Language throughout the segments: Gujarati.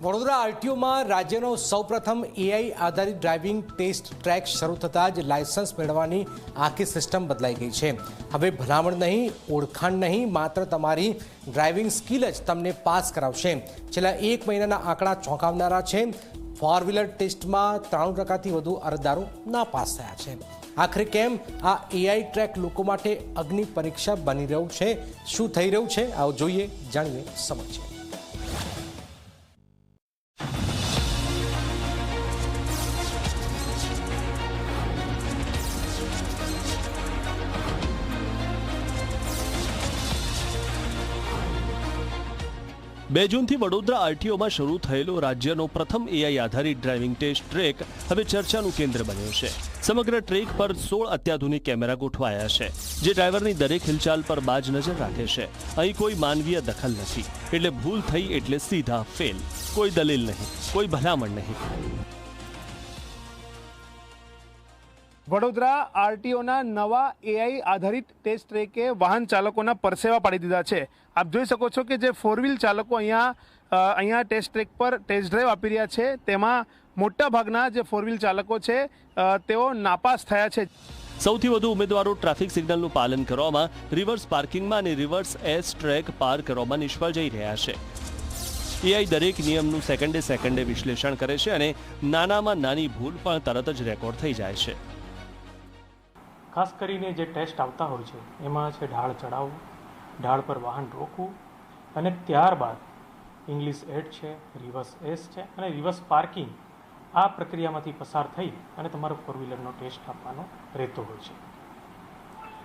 વડોદરા આરટીઓમાં રાજ્યનો સૌપ્રથમ એઆઈ આધારિત ડ્રાઇવિંગ ટેસ્ટ ટ્રેક શરૂ થતાં જ લાયસન્સ મેળવવાની આખી સિસ્ટમ બદલાઈ ગઈ છે। હવે ભલામણ નહીં, ઓળખાણ નહીં, માત્ર તમારી ડ્રાઇવિંગ સ્કિલ જ તમને પાસ કરાવશે। છેલ્લા 1 મહિનાના આંકડા ચોંકાવનારા છે। 4 વ્હીલર ટેસ્ટમાં 93%થી વધુ અરજદારો નાપાસ થયા છે। આખરે કેમ આ એઆઈ ટ્રેક લોકો માટે અગ્નિ પરીક્ષા બની રહ્યું છે? શું થઈ રહ્યું છે? આવો જોઈએ, જાણીએ, સમજીએ। બે જૂનથી વડોદરા આરટીઓમાં શરૂ થયેલો રાજ્યનો પ્રથમ એઆઈ આધારિત ડ્રાઇવિંગ ટેસ્ટ ટ્રેક હવે ચર્ચાનું કેન્દ્ર બન્યો છે। સમગ્ર ટ્રેક પર 16 અત્યાધુનિક કેમેરા ગોઠવાયા છે, જે ડ્રાઈવરની દરેક હિલચાલ પર બાજ નજર રાખે છે। અહીં કોઈ માનવીય દખલ નથી, એટલે ભૂલ થઈ એટલે સીધા ફેલ। કોઈ દલીલ નહીં, કોઈ ભલામણ નહીં। વડોદરા આરટીઓના નવા એઆઈ આધારિત ટેસ્ટ ટ્રેકે વાહન ચાલકોના પરસેવા પાડી દીધા છે। આપ જોઈ શકો છો કે જે 4 વ્હીલ ચાલકો અહીંયા ટેસ્ટ ટ્રેક પર ટેસ્ટ ડ્રાઈવ આપી રહ્યા છે, તેમાં મોટા ભાગના જે 4 વ્હીલ ચાલકો છે તેઓ નાપાસ થયા છે। સૌથી વધુ ઉમેદવારો ટ્રાફિક સિગ્નલનું પાલન કરવામાં, રિવર્સ પાર્કિંગમાં અને રિવર્સ એસ ટ્રેક પાર કરવામાં નિષ્ફળ જઈ રહ્યા છે। એઆઈ દરેક નિયમનું સેકન્ડે વિશ્લેષણ કરે છે અને નાનામાં નાની ભૂલ પણ તરત જ રેકોર્ડ થઈ જાય છે। ખાસ કરીને જે ટેસ્ટ આવતા હોય છે એમાં છે ઢાળ ચડાવવું, ઢાળ પર વાહન રોકવું અને ત્યારબાદ ઇંગ્લિશ એડ છે, રિવર્સ એસ છે અને રિવર્સ પાર્કિંગ। આ પ્રક્રિયામાંથી પસાર થઈ અને તમારો 4 વ્હીલરનો ટેસ્ટ આપવાનો રહેતો હોય છે।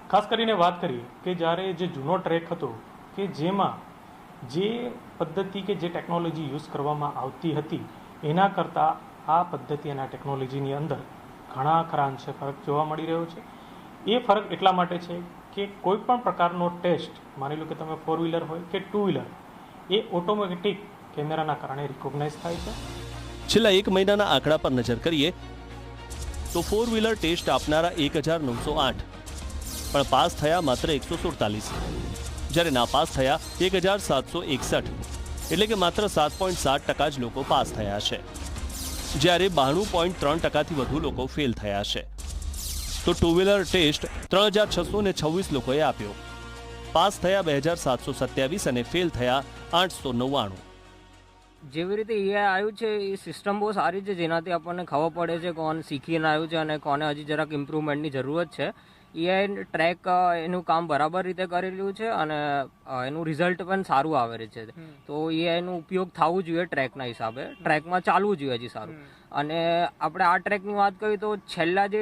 ખાસ કરીને વાત કરીએ કે જ્યારે જે જૂનો ટ્રેક હતો કે જેમાં જે પદ્ધતિ કે જે ટેકનોલોજી યુઝ કરવામાં આવતી હતી એના કરતાં આ પદ્ધતિ અને ટેકનોલોજીની અંદર ઘણા ખરા અંશે ફરક જોવા મળી રહ્યો છે। એ ફરક એટલા માટે છે કે કોઈ પણ પ્રકારનો ટેસ્ટ, માની લો કે તમે 4 વ્હીલર હોય કે 2 વ્હીલર, એ ઓટોમેટિક કેમેરાના કારણે રિકોગ્નાઇઝ થાય છે। છેલ્લા 1 મહિનાના આંકડા પર નજર કરીએ તો 4 વ્હીલર ટેસ્ટ આપનારા 1908, પણ પાસ થયા માત્ર 147, જ્યારે નાપાસ થયા 1761, એટલે કે માત્ર 7.7% જ લોકો પાસ થયા છે, જ્યારે 92.3%થી વધુ લોકો ફેલ થયા છે। તો 2 વ્હીલર ટેસ્ટ 3626 લોકોએ આપ્યો। પાસ થયા 2727 અને ફેલ થયા 899। જેવી રીતે એઆઈ આવ્યું છે એ સિસ્ટમ બહુ સારી છે, જેનાથી આપણને ખબર પડે છે કોણ શીખીને આવ્યું છે અને કોને હજી જરાક ઇમ્પ્રુવમેન્ટની જરૂરત છે। એઆઈ ટ્રેક એનું કામ બરાબર રીતે કરેલું છે અને એનું રિઝલ્ટ પણ સારું આવે છે। તો એઆઈનો ઉપયોગ થવું જોઈએ ટ્રેકના હિસાબે, ટ્રેકમાં ચાલવું જોઈએ હજી સારું। અને આપણે આ ટ્રેકની વાત કરીએ તો છેલ્લા જે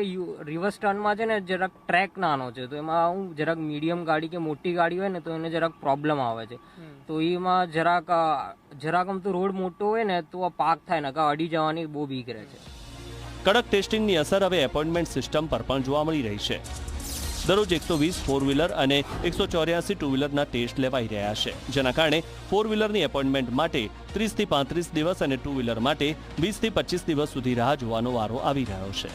રિવર્સ ટર્નમાં છે ને જરાક ટ્રેક નાનો છે, તો એમાં હું જરાક મીડિયમ ગાડી કે મોટી ગાડી હોય ને તો એને જરાક પ્રોબ્લેમ આવે છે। તો એમાં જરાક આમ તો રોડ મોટો હોય ને તો પાર્ક થાય ને અડી જવાની બહુ બીક રહે છે। કડક ટેસ્ટિંગની અસર હવે એપોઇન્ટમેન્ટ સિસ્ટમ પર પણ જોવા મળી રહી છે। દરરોજ 120 4 વ્હીલર અને 184 2 વ્હીલરના ટેસ્ટ લેવાઈ રહ્યા છે, જેના કારણે 4 વ્હીલરની એપોઇન્ટમેન્ટ માટે 30 થી 35 દિવસ અને 2 વ્હીલર માટે 20 થી 25 દિવસ સુધી રાહ જોવાનો વારો આવી રહ્યો છે।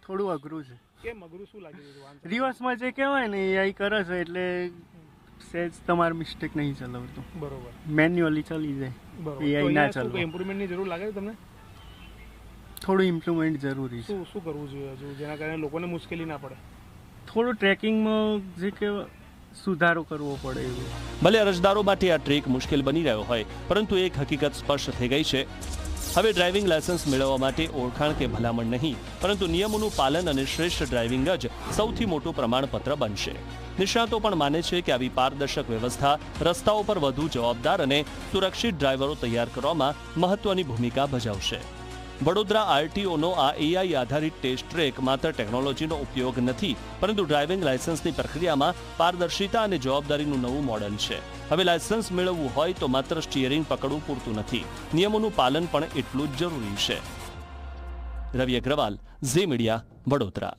થોડું અઘરું છે। કેમ અઘરું? શું લાગે છે? રિવર્સમાં જે કહેવાય ને એઆઈ કરે છે એટલે સેજ તમારે મિસ્ટેક નહીં ચલાવતું, બરોબર, મેન્યુઅલી ચાલી જાય, એઆઈ ના ચાલે। ઇમ્પ્રુવમેન્ટની જરૂર લાગે છે તમને? થોડું ઇમ્પ્રુવમેન્ટ જરૂરી છે। શું કરવું જોઈએ જેના કારણે લોકોને મુશ્કેલી ના પડે? થોડું ટ્રેકિંગમાં જે કે સુધારો કરવો પડે એવું। ભલે અરજદારો માટે આ ટ્રેક મુશ્કેલ બની રહ્યો હોય, પરંતુ એક હકીકત સ્પષ્ટ થઈ ગઈ છે। હવે ડ્રાઇવિંગ લાયસન્સ મેળવવા માટે ઓળખાણ કે ભલામણ નહીં, પરંતુ નિયમોનું પાલન અને શ્રેષ્ઠ ડ્રાઇવિંગ જ સૌથી મોટું પ્રમાણપત્ર બનશે। નિષ્ણાતો પણ માને છે કે આવી પારદર્શક વ્યવસ્થા રસ્તાઓ પર વધુ જવાબદાર અને સુરક્ષિત ડ્રાઈવરો તૈયાર કરવામાં મહત્વની ભૂમિકા ભજવશે। વડોદરા આરટીઓનો આ એઆઈ આધારિત ટેસ્ટ ટ્રેક માત્ર ટેકનોલોજીનો ઉપયોગ નથી, પરંતુ ડ્રાઇવિંગ લાયસન્સની પ્રક્રિયામાં પારદર્શિતા અને જવાબદારીનું નવું મોડેલ છે। હવે લાયસન્સ મેળવવું હોય તો માત્ર સ્ટીયરિંગ પકડવું પૂરતું નથી, નિયમોનું પાલન પણ એટલું જ જરૂરી છે। રવિ અગ્રવાલ, ઝી મીડિયા, વડોદરા।